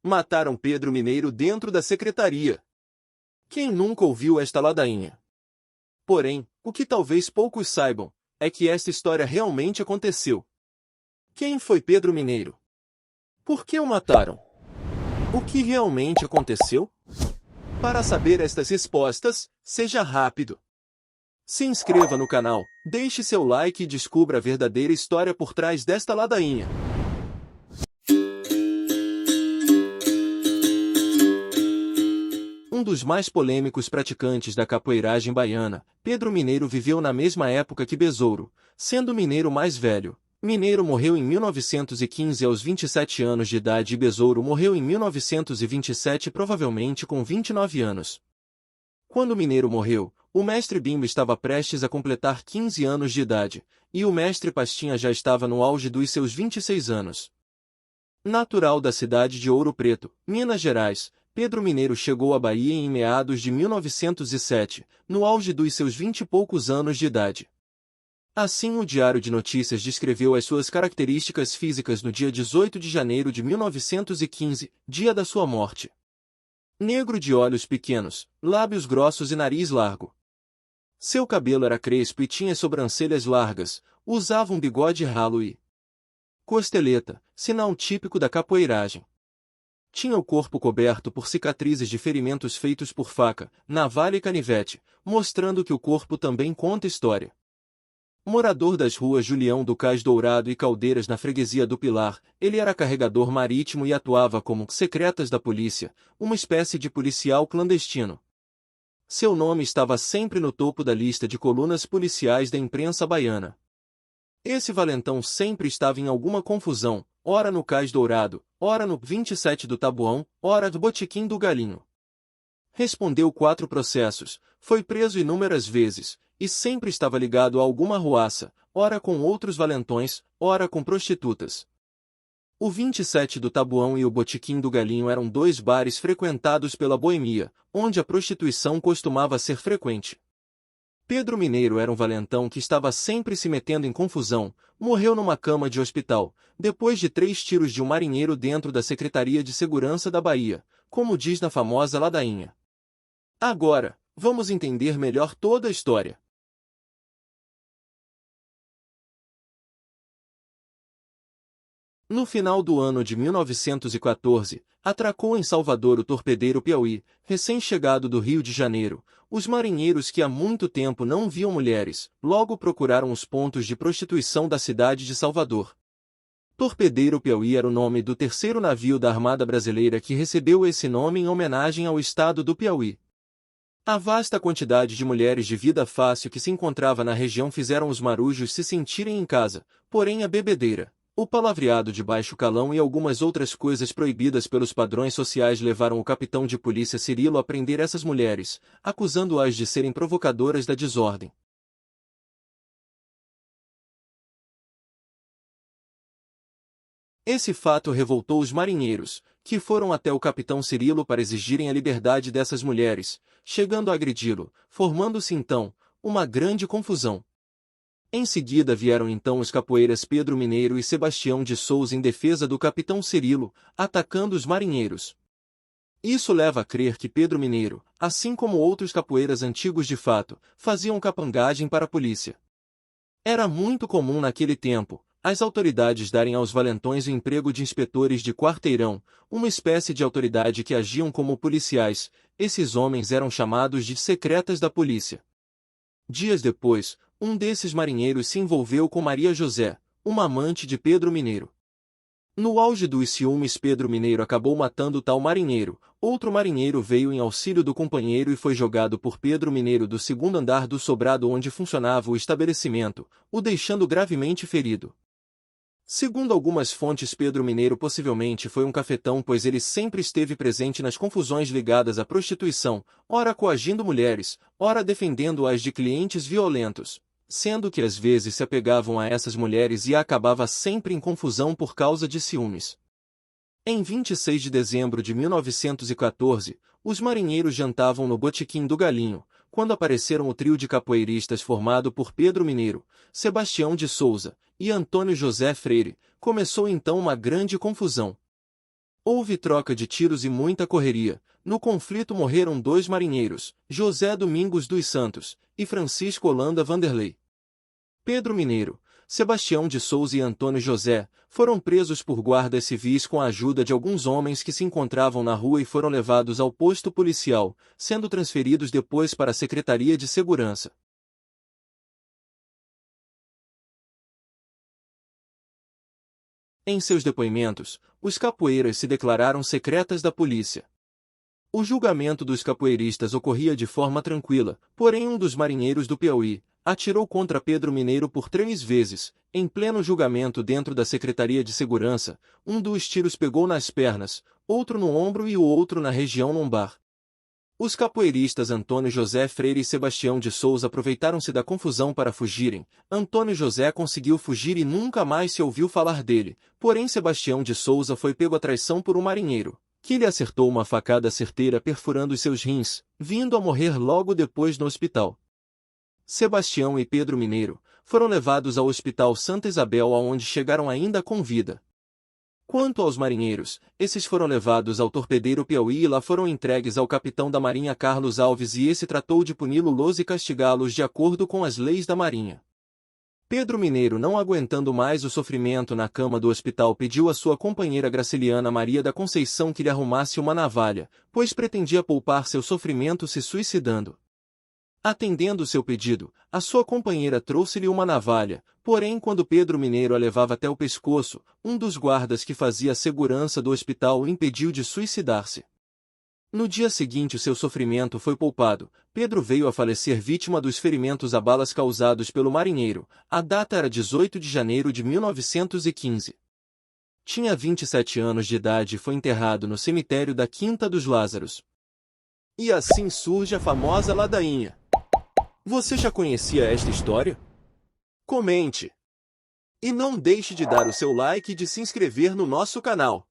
Mataram Pedro Mineiro dentro da secretaria. Quem nunca ouviu esta ladainha? Porém, o que talvez poucos saibam, é que esta história realmente aconteceu. Quem foi Pedro Mineiro? Por que o mataram? O que realmente aconteceu? Para saber estas respostas, seja rápido. Se inscreva no canal, deixe seu like e descubra a verdadeira história por trás desta ladainha. Um dos mais polêmicos praticantes da capoeiragem baiana, Pedro Mineiro viveu na mesma época que Besouro, sendo Mineiro mais velho. Mineiro morreu em 1915 aos 27 anos de idade e Besouro morreu em 1927 provavelmente com 29 anos. Quando Mineiro morreu, o mestre Bimbo estava prestes a completar 15 anos de idade, e o mestre Pastinha já estava no auge dos seus 26 anos. Natural da cidade de Ouro Preto, Minas Gerais, Pedro Mineiro chegou à Bahia em meados de 1907, no auge dos seus 20 e poucos anos de idade. Assim o Diário de Notícias descreveu as suas características físicas no dia 18 de janeiro de 1915, dia da sua morte. Negro de olhos pequenos, lábios grossos e nariz largo. Seu cabelo era crespo e tinha sobrancelhas largas, usava um bigode ralo e costeleta, sinal típico da capoeiragem. Tinha o corpo coberto por cicatrizes de ferimentos feitos por faca, navalha e canivete, mostrando que o corpo também conta história. Morador das ruas Julião do Cais Dourado e Caldeiras na freguesia do Pilar, ele era carregador marítimo e atuava como secretas da polícia, uma espécie de policial clandestino. Seu nome estava sempre no topo da lista de colunas policiais da imprensa baiana. Esse valentão sempre estava em alguma confusão, ora no Cais Dourado, ora no 27 do Tabuão, ora no Botequim do Galinho. Respondeu 4 processos, foi preso inúmeras vezes, e sempre estava ligado a alguma arruaça, ora com outros valentões, ora com prostitutas. O 27 do Tabuão e o Botequim do Galinho eram 2 bares frequentados pela boemia, onde a prostituição costumava ser frequente. Pedro Mineiro era um valentão que estava sempre se metendo em confusão, morreu numa cama de hospital, depois de 3 tiros de um marinheiro dentro da Secretaria de Segurança da Bahia, como diz na famosa ladainha. Agora, vamos entender melhor toda a história. No final do ano de 1914, atracou em Salvador o torpedeiro Piauí, recém-chegado do Rio de Janeiro. Os marinheiros que há muito tempo não viam mulheres, logo procuraram os pontos de prostituição da cidade de Salvador. Torpedeiro Piauí era o nome do 3º navio da Armada Brasileira que recebeu esse nome em homenagem ao estado do Piauí. A vasta quantidade de mulheres de vida fácil que se encontrava na região fizeram os marujos se sentirem em casa, porém a bebedeira, o palavreado de baixo calão e algumas outras coisas proibidas pelos padrões sociais levaram o capitão de polícia Cirilo a prender essas mulheres, acusando-as de serem provocadoras da desordem. Esse fato revoltou os marinheiros, que foram até o capitão Cirilo para exigirem a liberdade dessas mulheres, chegando a agredi-lo, formando-se então uma grande confusão. Em seguida vieram então os capoeiras Pedro Mineiro e Sebastião de Souza em defesa do capitão Cirilo, atacando os marinheiros. Isso leva a crer que Pedro Mineiro, assim como outros capoeiras antigos de fato, faziam capangagem para a polícia. Era muito comum naquele tempo, as autoridades darem aos valentões o emprego de inspetores de quarteirão, uma espécie de autoridade que agiam como policiais. Esses homens eram chamados de secretas da polícia. Dias depois, um desses marinheiros se envolveu com Maria José, uma amante de Pedro Mineiro. No auge dos ciúmes, Pedro Mineiro acabou matando tal marinheiro. Outro marinheiro veio em auxílio do companheiro e foi jogado por Pedro Mineiro do 2º andar do sobrado onde funcionava o estabelecimento, o deixando gravemente ferido. Segundo algumas fontes, Pedro Mineiro possivelmente foi um cafetão, pois ele sempre esteve presente nas confusões ligadas à prostituição, ora coagindo mulheres, ora defendendo-as de clientes violentos, sendo que às vezes se apegavam a essas mulheres e acabava sempre em confusão por causa de ciúmes. Em 26 de dezembro de 1914, os marinheiros jantavam no Botequim do Galinho, quando apareceram o trio de capoeiristas formado por Pedro Mineiro, Sebastião de Souza e Antônio José Freire. Começou então uma grande confusão. Houve troca de tiros e muita correria. No conflito morreram 2 marinheiros, José Domingos dos Santos e Francisco Holanda Vanderlei. Pedro Mineiro, Sebastião de Souza e Antônio José foram presos por guardas civis com a ajuda de alguns homens que se encontravam na rua e foram levados ao posto policial, sendo transferidos depois para a Secretaria de Segurança. Em seus depoimentos, os capoeiras se declararam secretas da polícia. O julgamento dos capoeiristas ocorria de forma tranquila, porém um dos marinheiros do Piauí atirou contra Pedro Mineiro por 3 vezes. Em pleno julgamento dentro da Secretaria de Segurança, um dos tiros pegou nas pernas, outro no ombro e o outro na região lombar. Os capoeiristas Antônio José Freire e Sebastião de Souza aproveitaram-se da confusão para fugirem. Antônio José conseguiu fugir e nunca mais se ouviu falar dele, porém Sebastião de Souza foi pego à traição por um marinheiro, que lhe acertou uma facada certeira perfurando os seus rins, vindo a morrer logo depois no hospital. Sebastião e Pedro Mineiro foram levados ao Hospital Santa Isabel aonde chegaram ainda com vida. Quanto aos marinheiros, esses foram levados ao torpedeiro Piauí e lá foram entregues ao capitão da Marinha Carlos Alves e esse tratou de puni-los e castigá-los de acordo com as leis da Marinha. Pedro Mineiro, não aguentando mais o sofrimento na cama do hospital, pediu à sua companheira Graciliana Maria da Conceição que lhe arrumasse uma navalha, pois pretendia poupar seu sofrimento se suicidando. Atendendo seu pedido, a sua companheira trouxe-lhe uma navalha, porém quando Pedro Mineiro a levava até o pescoço, um dos guardas que fazia a segurança do hospital o impediu de suicidar-se. No dia seguinte seu sofrimento foi poupado, Pedro veio a falecer vítima dos ferimentos a balas causados pelo marinheiro. A data era 18 de janeiro de 1915. Tinha 27 anos de idade e foi enterrado no cemitério da Quinta dos Lázaros. E assim surge a famosa ladainha. Você já conhecia esta história? Comente! E não deixe de dar o seu like e de se inscrever no nosso canal.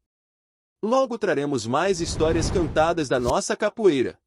Logo traremos mais histórias cantadas da nossa capoeira.